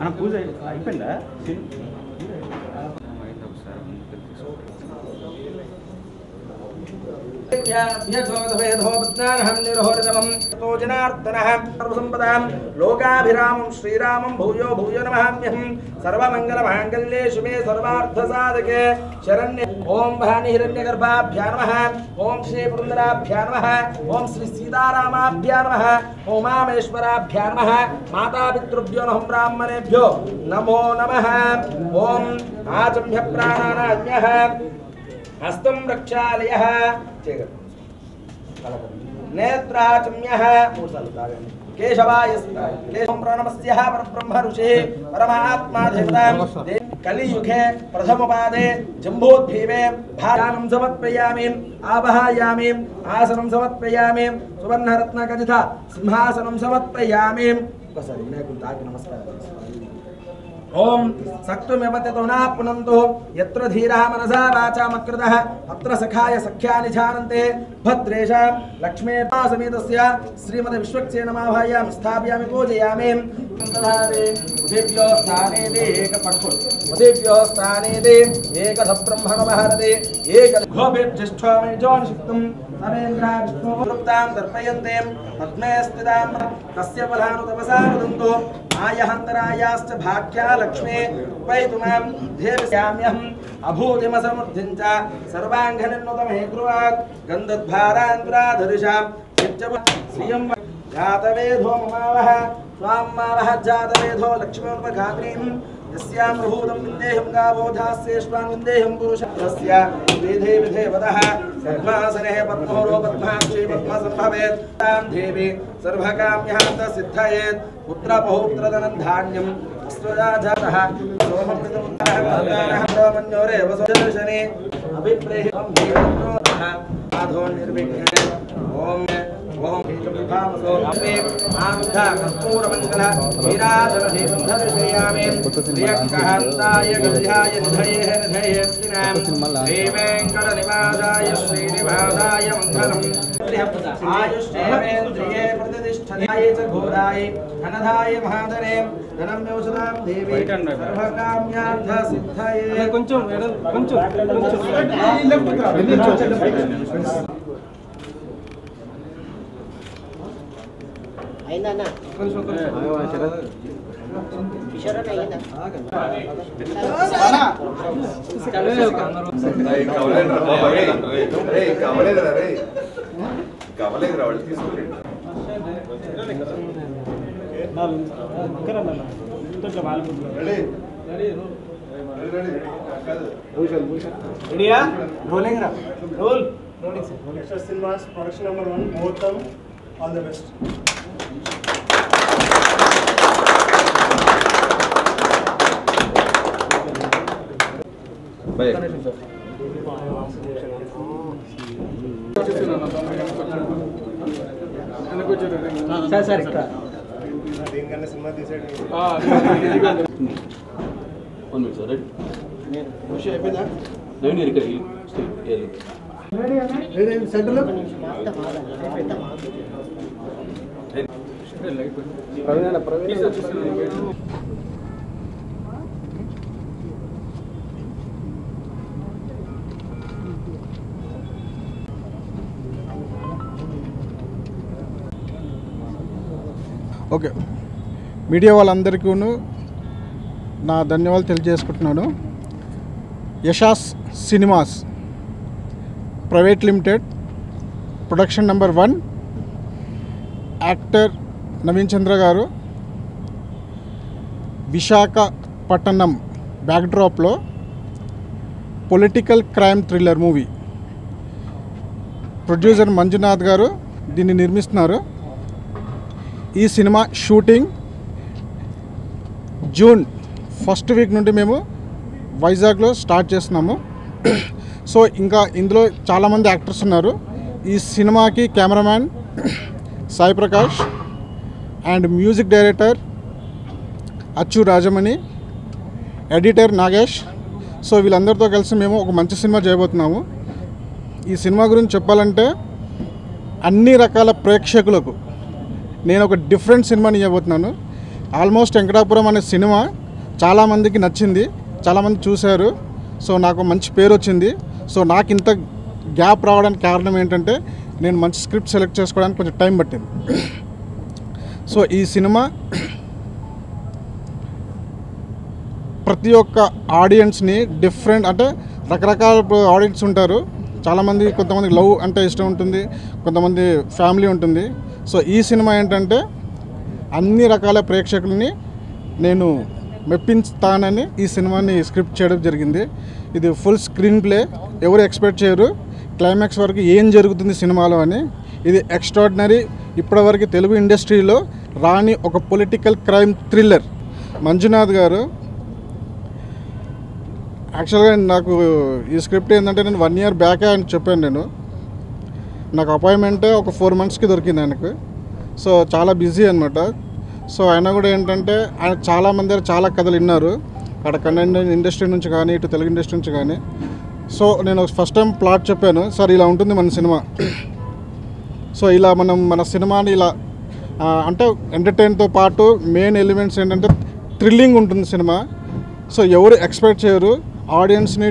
అన్న పూజ అయిపోయిందా? लोकाभिरामं श्रीरामं भूयो भूयो नमाम्यहं सर्वमंगलमांगल्ये शिवे सर्वार्थसाधके शरण्ये ओम भानि हिरण्यगर्भाभ्यां नमः ओम श्री पुरंदराभ्यां नमः ओम श्री सीतारामाभ्यां नमः ओम उमामेश्वराभ्यां नमः माता पितृभ्यो नमः ब्राह्मणेभ्यो नमो नमः ओम आचम्य प्राणानान्यः हस्तं रक्षालयः नेत्राचम्यः केशवाय केशवं प्रणमस्यः परब्रह्म ऋषिः परमात्मा देवता कलियुगे प्रथमपादे जम्बोद्भीमे भायानं समर्पयामि आवाहयामि आसनं समर्पयामि सुवर्णरत्नखचित सिंहासनं समर्पयामि ఒకసారి వినాయకుడికి తాకి నమస్కారం ओम सक्तुमेवते ना पुनंतो यत्र धीरः मनसा वाचा मकृतः अत्र सखाय सख्यानि जानन्ते भद्रेशा लक्ष्मी समेतस्य श्रीमते विश्वक्सेनमाभायामि स्थापयामि पूजयामि तदावे उदेभ्यो स्थाने दे एक पठो उदेभ्यो स्थाने दे एकध ब्रह्मण भारते एक घोभे ज्येष्ठमे जोनिषिक्तम् नरेन्द्रा विष्णुवृत्तां दर्पयन्ते पद्मे स्थितां तस्य बलानु तपसा वदन्तो आयहन्तरायाश्च भाग्या लक्ष्मे वैतुमां देवस्याम्यहम् अभूतिमसमुद्धिञ्च सर्वाङ्घनिर्नुतमे कुर्वात् गन्धद्भारान्तराधरिषां श्रियं जातवेधो ममावः त्वां मावः जातवेधो लक्ष्मीमुपगात्रीं यस्यां प्रभूतं विन्देहं गावो धास्येष्वां विन्देहं पुरुषस्य विधे विधे वदः पद्मासने पद्मोरो पद्माक्षी पद्मसम्भवेत् तां देवी सर्वकाम्यान्त सिद्धयेत् पुत्रपौत्रधनं धान्यम् अस्वजा जातः सोममृतमुत्तरः ब्रह्मण्योरे वसुदर्शने अभिप्रेहितं देवप्रोतः आधो निर्विघ्ने ओम ओम विभावसो अपे आन्धा कर्पूरमङ्गल वीराधरधे सुधर्शयामि प्रियकान्ताय गद्याय निधये निधयेत्तिनां श्रीवेङ्कटनिवासाय श्रीनिवासाय मङ्गलम् आयुष्येवेन्द्रिये प्रतिष्ठनाय च घोराय धनधाय महाधने धनं योषदां देवी सर्वकाम्यार्थ सिद्धये కొంచెం అయినా నా కిషోర్ అయ్యిందా కవలేదురా వాళ్ళు తీసుకుని Cinemas production number 1 Mohtam, all the best. Bye. Sir ఇక్కడ దీనికన్నా సినిమా తీసాడు వన్ మినిట్ సార్ ఖుషి అయిపోయిందా నేను ఇక్కడ రెడీ సెంటర్లో ప్రవీణ ఓకే మీడియా వాళ్ళందరికీ నా ధన్యవాదాలు తెలియజేసుకుంటున్నాను. Yashas cinemas private limited production number 1 actor Naveen Chandra గారు విశాఖపట్నం బ్యాక్డ్రాప్లో political crime thriller movie producer Manjunath గారు దీన్ని నిర్మిస్తున్నారు. ఈ cinema shooting June 1st week నుండి మేము వైజాగ్లో స్టార్ట్ చేస్తున్నాము. సో ఇంకా ఇందులో చాలామంది యాక్టర్స్ ఉన్నారు. ఈ సినిమాకి cameraman Sai Prakash and music director అచ్చు రాజమణి, ఎడిటర్ నాగేష్. సో వీళ్ళందరితో కలిసి మేము ఒక మంచి సినిమా చేయబోతున్నాము. ఈ సినిమా గురించి చెప్పాలంటే అన్ని రకాల ప్రేక్షకులకు నేను ఒక డిఫరెంట్ సినిమాని ఇవ్వబోతున్నాను. ఆల్మోస్ట్ వెంకటాపురం అనే సినిమా చాలామందికి నచ్చింది, చాలామంది చూశారు. సో నాకు మంచి పేరు వచ్చింది. సో నాకు ఇంత గ్యాప్ రావడానికి కారణం ఏంటంటే నేను మంచి స్క్రిప్ట్ సెలెక్ట్ చేసుకోవడానికి కొంచెం టైం పట్టింది. సో ఈ సినిమా ప్రతి ఒక్క ఆడియన్స్ని డిఫరెంట్ అంటే రకరకాల ఆడియన్స్ ఉంటారు. చాలామంది కొంతమంది లవ్ అంటే ఇష్టం ఉంటుంది, కొంతమంది ఫ్యామిలీ ఉంటుంది. సో ఈ సినిమా ఏంటంటే అన్ని రకాల ప్రేక్షకుల్ని నేను మెప్పించుతానని ఈ సినిమాని స్క్రిప్ట్ చేయడం జరిగింది. ఇది ఫుల్ స్క్రీన్ ప్లే, ఎవరు ఎక్స్పెక్ట్ చేయరు క్లైమాక్స్ వరకు ఏం జరుగుతుంది సినిమాలో అని. ఇది ఎక్స్ట్రాడినరీ, ఇప్పటివరకు తెలుగు ఇండస్ట్రీలో రాని ఒక పొలిటికల్ క్రైమ్ థ్రిల్లర్. మంజునాథ్ గారు యాక్చువల్గా నాకు ఈ స్క్రిప్ట్ ఏంటంటే నేను 1 year బ్యాకే ఆయనకు చెప్పాను. నాకు అపాయింట్మెంటే ఒక 4 monthsకి దొరికింది ఆయనకు. సో చాలా బిజీ అనమాట. సో ఆయన కూడా ఏంటంటే ఆయన చాలామంది చాలా కథలు విన్నారు అక్కడ కన్నడ ఇండస్ట్రీ నుంచి కానీ ఇటు తెలుగు ఇండస్ట్రీ నుంచి కానీ. సో నేను ఫస్ట్ టైం ప్లాట్ చెప్పాను, సార్ ఇలా ఉంటుంది మన సినిమా. సో ఇలా మన సినిమాని ఇలా అంటే ఎంటర్టైన్తో పాటు మెయిన్ ఎలిమెంట్స్ ఏంటంటే థ్రిల్లింగ్ ఉంటుంది సినిమా. సో ఎవరు ఎక్స్పెక్ట్ చేయరు ఆడియన్స్ని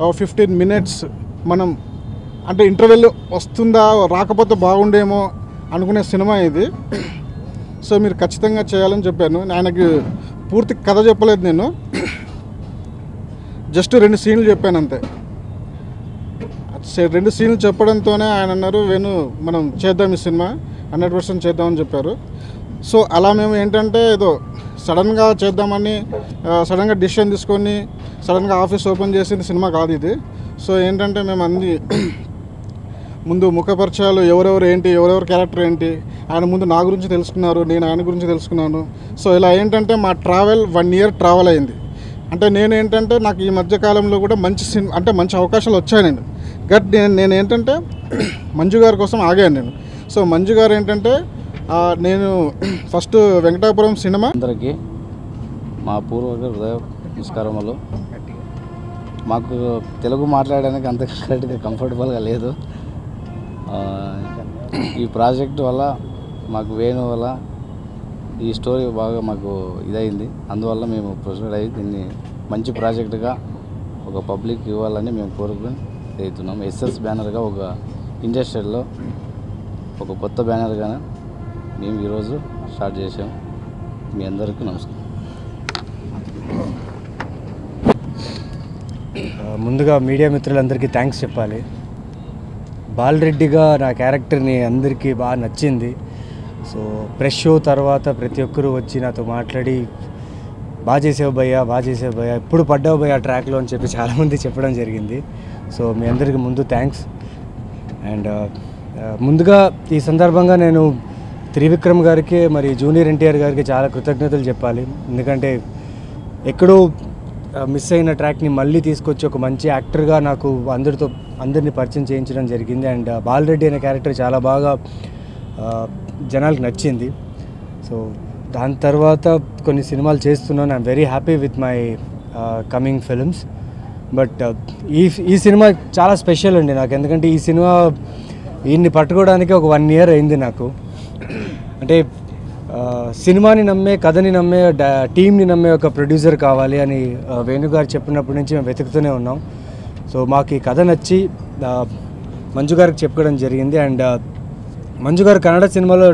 15 minutes మనం అంటే ఇంటర్వెల్ వస్తుందా రాకపోతే బాగుండేమో అనుకునే సినిమా ఇది. సో మీరు ఖచ్చితంగా చేయాలని చెప్పాను. ఆయనకి పూర్తి కథ చెప్పలేదు, నేను జస్ట్ 2 scenes చెప్పాను అంతే. 2 scenes చెప్పడంతోనే ఆయన అన్నారు వేణు మనం చేద్దాం ఈ సినిమా 100% చేద్దామని చెప్పారు. సో అలా మేము ఏంటంటే ఏదో సడన్గా చేద్దామని సడన్గా డిసిషన్ తీసుకొని సడన్గా ఆఫీస్ ఓపెన్ చేసిన సినిమా కాదు ఇది. సో ఏంటంటే మేము అన్ని ముందు ముఖపరిచయాలు ఎవరెవరు ఏంటి, ఎవరెవరు క్యారెక్టర్ ఏంటి, ఆయన ముందు నా గురించి తెలుసుకున్నారు, నేను ఆయన గురించి తెలుసుకున్నాను. సో ఇలా ఏంటంటే మా ట్రావెల్ 1 year ట్రావెల్ అయింది. అంటే నేను ఏంటంటే నాకు ఈ మధ్యకాలంలో కూడా మంచి సినిమా అంటే మంచి అవకాశాలు వచ్చాయి. నేను ఏంటంటే మంజు గారి కోసం ఆగాను నేను. సో మంజు గారు ఏంటంటే నేను ఫస్ట్ వెంకటాపురం సినిమా అందరికీ మా పూర్వక హృదయ నమస్కారములు. మాకు తెలుగు మాట్లాడడానికి అంత కరెక్ట్గా కంఫర్టబుల్గా లేదు. ఈ ప్రాజెక్ట్ వల్ల మాకు వేణు వల్ల ఈ స్టోరీ బాగా మాకు ఇదైంది. అందువల్ల మేము ప్రొసీడ్ అయ్యి దీన్ని మంచి ప్రాజెక్టుగా ఒక పబ్లిక్ ఇవ్వాలని మేము కోరుకుని చేస్తున్నాం. ఎస్ఎస్ బ్యానర్గా ఒక ఇండస్ట్రీలో ఒక కొత్త బ్యానర్గా మేము ఈరోజు స్టార్ట్ చేసాం. మీ అందరికీ నమస్కారం. ముందుగా మీడియా మిత్రులందరికీ థ్యాంక్స్ చెప్పాలి. బాలరెడ్డిగా నా క్యారెక్టర్ని అందరికీ బాగా నచ్చింది. సో ప్రెస్ షో తర్వాత ప్రతి ఒక్కరూ వచ్చి నాతో మాట్లాడి బాగా చేసావు భయ్యా ఎప్పుడు పడ్డావు భయ్యా ట్రాక్లో అని చెప్పి చాలామంది చెప్పడం జరిగింది. సో మీ అందరికీ ముందు థ్యాంక్స్. అండ్ ముందుగా ఈ సందర్భంగా నేను త్రివిక్రమ్ గారికి మరి జూనియర్ ఎన్టీఆర్ గారికి చాలా కృతజ్ఞతలు చెప్పాలి. ఎందుకంటే ఎక్కడో మిస్ అయిన ట్రాక్ని మళ్ళీ తీసుకొచ్చి ఒక మంచి యాక్టర్గా నాకు అందరినీ పరిచయం చేయించడం జరిగింది. అండ్ బాలరెడ్డి అనే క్యారెక్టర్ చాలా బాగా జనాలకు నచ్చింది. సో దాని తర్వాత కొన్ని సినిమాలు చేస్తున్నాను. I'm very happy with my coming films. But ఈ సినిమా చాలా స్పెషల్ అండి నాకు. ఎందుకంటే ఈ సినిమా ఈయన్ని పట్టుకోవడానికి ఒక 1 year అయింది నాకు. అంటే సినిమాని నమ్మే, కథని నమ్మే, టీంని నమ్మే ఒక ప్రొడ్యూసర్ కావాలి అని వేణుగారు చెప్పినప్పటి నుంచి మేము వెతుకుతూనే ఉన్నాం. సో మాకు ఈ కథ నచ్చి మంజు గారికి చెప్పుకోవడం జరిగింది. అండ్ మంజు గారు కన్నడ సినిమాలో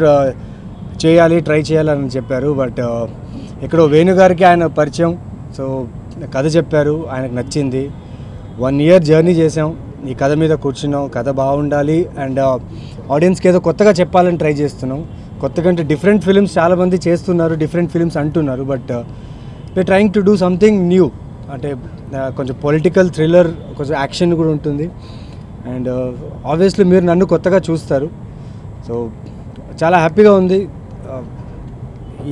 ట్రై చేయాలని చెప్పారు. బట్ ఎక్కడో వేణుగారికి ఆయన పరిచయం, సో కథ చెప్పారు, ఆయనకు నచ్చింది. 1 year జర్నీ చేసాం, ఈ కథ మీద కూర్చున్నాం. కథ బాగుండాలి అండ్ ఆడియన్స్కి ఏదో కొత్తగా చెప్పాలని ట్రై చేస్తున్నాం. కొత్తగా అంటే డిఫరెంట్ ఫిలిమ్స్ చాలామంది చేస్తున్నారు, డిఫరెంట్ ఫిలిమ్స్ అంటున్నారు. But we trying to do something new. అంటే కొంచెం పొలిటికల్ థ్రిల్లర్, కొంచెం యాక్షన్ కూడా ఉంటుంది. అండ్ ఆబ్వియస్లీ మీరు నన్ను కొత్తగా చూస్తారు. సో చాలా హ్యాపీగా ఉంది.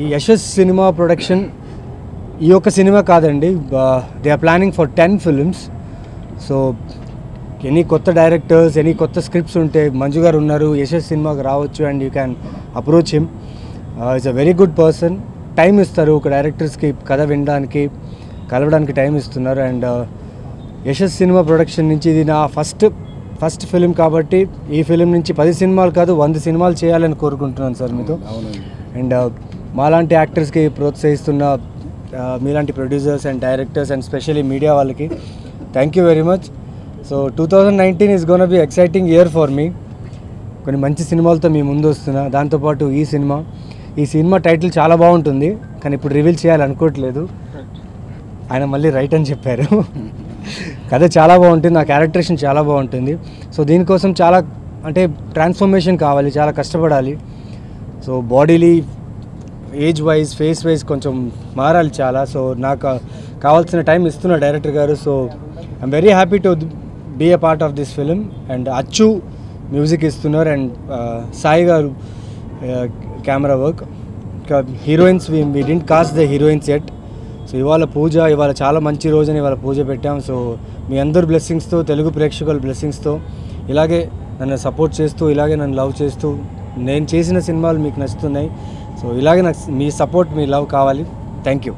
ఈ యశస్ సినిమా ప్రొడక్షన్ ఈ ఒక్క సినిమా కాదండి, they are planning for 10 films. So any కొత్త డైరెక్టర్స్, ఎనీ కొత్త స్క్రిప్ట్స్ ఉంటే మంజు గారు ఉన్నారు, యశస్ సినిమాకి రావచ్చు and you can approach him. It's a very good person. Time ఇస్తారు ఒక డైరెక్టర్స్కి, కథ వినడానికి, కలవడానికి టైం ఇస్తున్నారు. అండ్ యశస్ సినిమా ప్రొడక్షన్ నుంచి ఇది నా ఫస్ట్ ఫస్ట్ ఫిలిం కాబట్టి ఈ ఫిలిం నుంచి 10 సినిమాలు కాదు 100 సినిమాలు చేయాలని కోరుకుంటున్నాను సార్ మీతో. అండ్ మాలాంటి యాక్టర్స్కి ప్రోత్సహిస్తున్న మీలాంటి producers and directors and specially media వాళ్ళకి thank you very much. So 2019 is gonna be exciting year for me. కొన్ని మంచి సినిమాలతో మీ ముందు వస్తున్నా. దాంతోపాటు ఈ సినిమా టైటిల్ చాలా బాగుంటుంది, కానీ ఇప్పుడు రివీల్ చేయాలనుకోవట్లేదు. ఆయన మళ్ళీ రైట్ అని చెప్పారు. కథ చాలా బాగుంటుంది, నా క్యారెక్టరేషన్ చాలా బాగుంటుంది. సో దీనికోసం చాలా అంటే ట్రాన్స్ఫర్మేషన్ కావాలి, చాలా కష్టపడాలి. So bodily age wise face wise కొంచెం మారాలి చాలా. సో నాకు కావాల్సిన టైం ఇస్తున్న director garu. So I'm very happy to be a part of this film. And Achu music ఇస్తున్నారు and Sai garu camera work. Heroines we didn't cast the heroines yet. So ఇవాళ చాలా మంచి రోజుని ఇవాళ పూజ పెట్టాం. సో మీ అందరు బ్లెస్సింగ్స్తో, తెలుగు ప్రేక్షకుల బ్లెస్సింగ్స్తో ఇలాగే నన్ను సపోర్ట్ చేస్తూ, ఇలాగే నన్ను లవ్ చేస్తూ, నేను చేసిన సినిమాలు మీకు నచ్చుతున్నాయి. సో ఇలాగే నాకు మీ సపోర్ట్, మీ లవ్ కావాలి. Thank you.